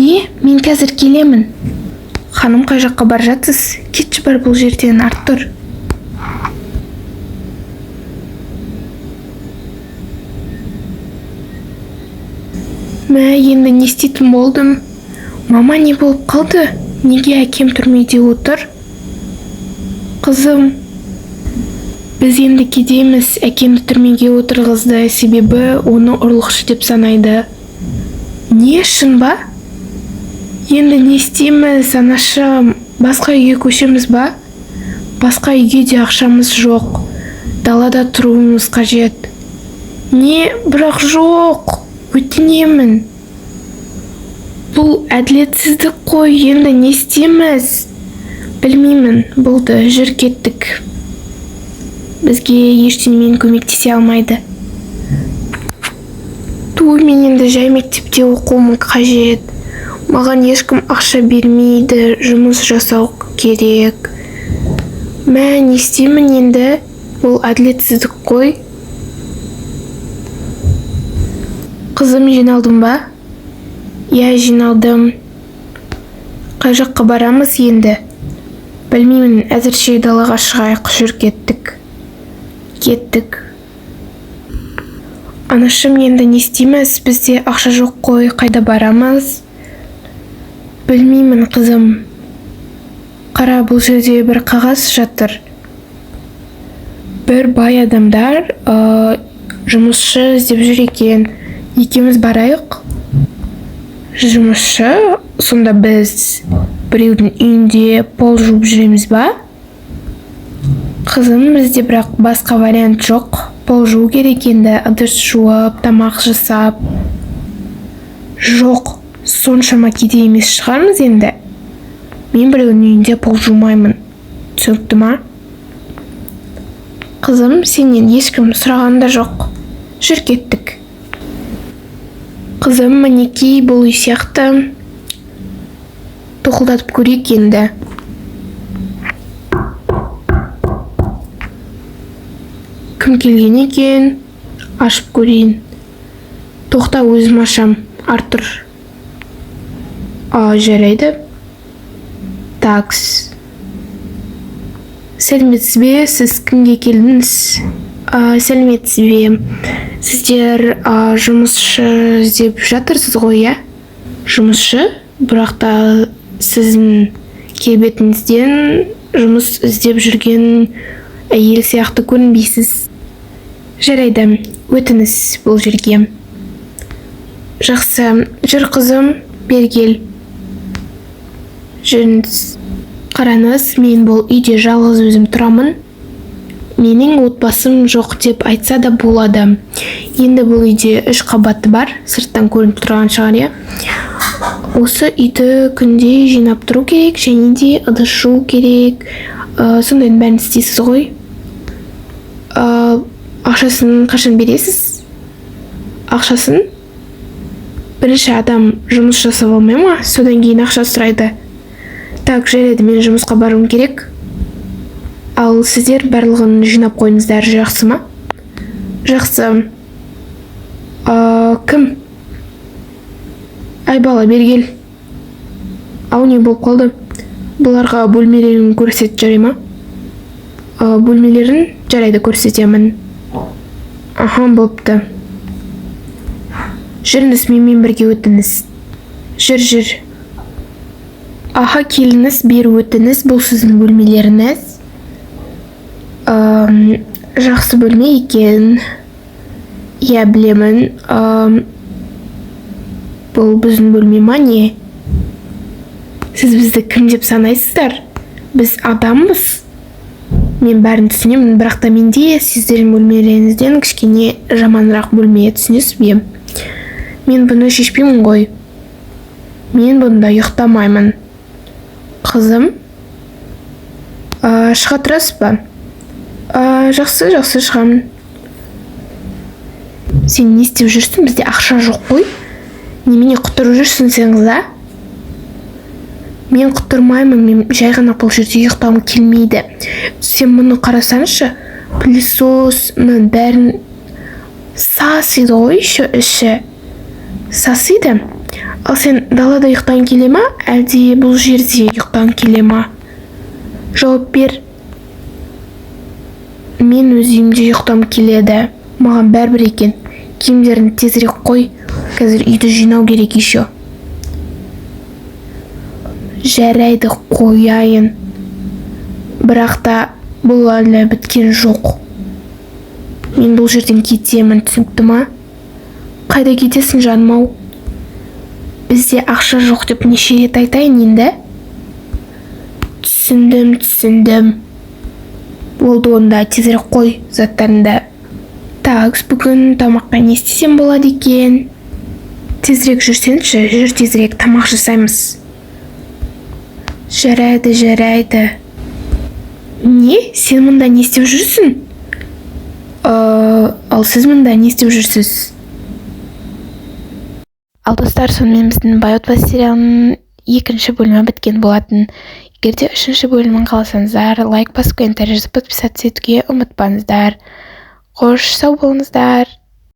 Не? Мен қазір келемін. Ханым, қай жаққа бара жатсыз? Кетші бар, бұл жерден Артур. Мә, енді не істейтін болдым? Мама, не болып қалды? Неге әкем түрмеде отыр? Қызым, біз енді кетеміз. Әкемді түрмеге отырғызды, себебі оны ұрлықшы деп санайды. Не, шын ба? Енді не істейміз, анашым? Басқа үйге көшеміз ба? Басқа үйге де ақшамыз жоқ. Далада тұруымыз қажет. Не, бірақ жоқ. Өтінемін. Бұл әділетсіздік қой, енді не істейміз? Білмеймін, болды, жүр кеттік. Бізге ештеңемен көмектесе алмайды. Мен енді жай мектепте оқуым қажет. Маған ешкім ақша бермейді, жұмыс жасау керек. Мә, не істеймін енді? Бұл әділетсіздік қой. Қызым, жиналдың ба? Я жиналдым. Қай жаққа барамыз енді? Білмеймін, әзірше далаға шығайық, жүр кеттік. Анашым, енді не істейміз? Бізде ақша жоқ қой, қайда барамыз? Білмеймін, қызым. Қара, бұл жерде бір қағаз жатыр. Бір бай адамдар жұмысшы іздеп жүр екен. Екеуміз барайық. Жұмысшы? Сонда біз біреудің үйінде пол жуып жүреміз ба? Қызым, бізде бірақ басқа вариант жоқ. Пол жуу керек енді, ыдыс жуып, тамақ жасап. Жоқ, соншама кедей емес шығармыз енді. Мен біреудің үйінде пол жумаймын. Түсінікті ма? Қызым, сенен ешкім сұраған да жоқ. Жүр кеттік. Қызым, мінекей, бұл үй сияқты. Тоқылдатып көрейік енді. Кім келген екен? Ашып көрейін. Тоқта, өзім ашам. Артур. Жарайды. Такс. Сәлеметсіз бе? Сіз кімге келдіңіз? Сәлеметсіз бе? Сіздер жұмысшы іздеп жатырсыз ғой, иә? Жұмысшы? Бірақ та сіздің келбетіңізден жұмыс іздеп жүрген әйел сияқты көрінбейсіз. Жарайды, өтіңіз бұл жерге. Жақсы, жүр қызым, бері кел. Жүріңіз. Қараңыз, мен бұл үйде жалғыз өзім тұрамын. Менің отбасым жоқ деп айтса да болады. Енді бұл үйде 3 қабаты бар, сырттан көрініп тұрған шығар, иә? Осы үйді күнде жинап тұру керек, және де ыдыс жуу керек. Сондайдың бәрін істейсіз ғой. Ақшасын қашан бересіз? Ақшасын? Бірінші адам жұмыс жасап алмай ма? Содан кейін ақша сұрайды. Так, жарайды, мен жұмысқа баруым керек. Ал сіздер барлығын жинап қойыңыздар, жақсы ма? Жақсы. Кім? Ай бала, бері кел. Ау, не болып қалды? Бұларға бөлмелерін көрсет, жарай ма? Бөлмелерін жарайды, көрсетемін. Болыпты. Жүріңіз, менімен бірге өтіңіз. Жүр. Келіңіз, бері өтіңіз, бұл сіздің бөлмелеріңіз. Жақсы бөлме екен. Я білемін. Бұл біздің бөлме ма не? Сіз бізді кім деп санайсыздар? Біз адамбыз. Мен бәрін түсінемін, бірақ та менде сіздердің бөлмелеріңізден кішкене жаманырақ бөлме, түсінесіз бе? Мен бұны шешпеймін ғой. Мен бұнда ұйықтамаймын. Қызым, шыға тұрасыз ба? Жақсы шығамын. Сен не істеп жүрсің? Бізде ақша жоқ қой. Немене құтырып жүрсің сеніңіз, а? Мен құтырмаймын, мен жай ғана бұл жерде ұйықтауым келмейді. Сен мұны қарасаңшы, пылесос, бәрін сасиды ғой, іші. Сасиды. Ал сен далада ұйықтан келе ма, әлде бұл жерде ұйықтан келе ма? Жауап бер. Мен өз үйімде ұйықтам келеді. Маған бәрібір екен. Киімдерін тезірек қой. Қазір үйді жинау керек еще. Жарайды, қояйын. Бірақ та бұл әлі біткен жоқ. Мен бұл жерден кетемін, түсінікті ма? Қайда кетесің, жаным-ау? Бізде ақша жоқ деп неше рет айтайын енді? Түсіндім. Болды, онда тезірек қой заттарыңды. Так, бүгін тамаққа не істесем болады екен? Тезірек жүрсеңші, жүр тезірек, тамақ жасаймыз. Жарайды. Не? Сен мұнда не істеп жүрсің? Ал сіз мұнда не істеп жүрсіз? Ал достар, сонымен біздің бай отбасы сериалының 2-ші бөлімі біткен болатын. Егерде 3-ші бөлімін қаласаңыздар, лайк басып, комментарий жазып, подписаться етуге ұмытпаңыздар. Қош, сау болыңыздар.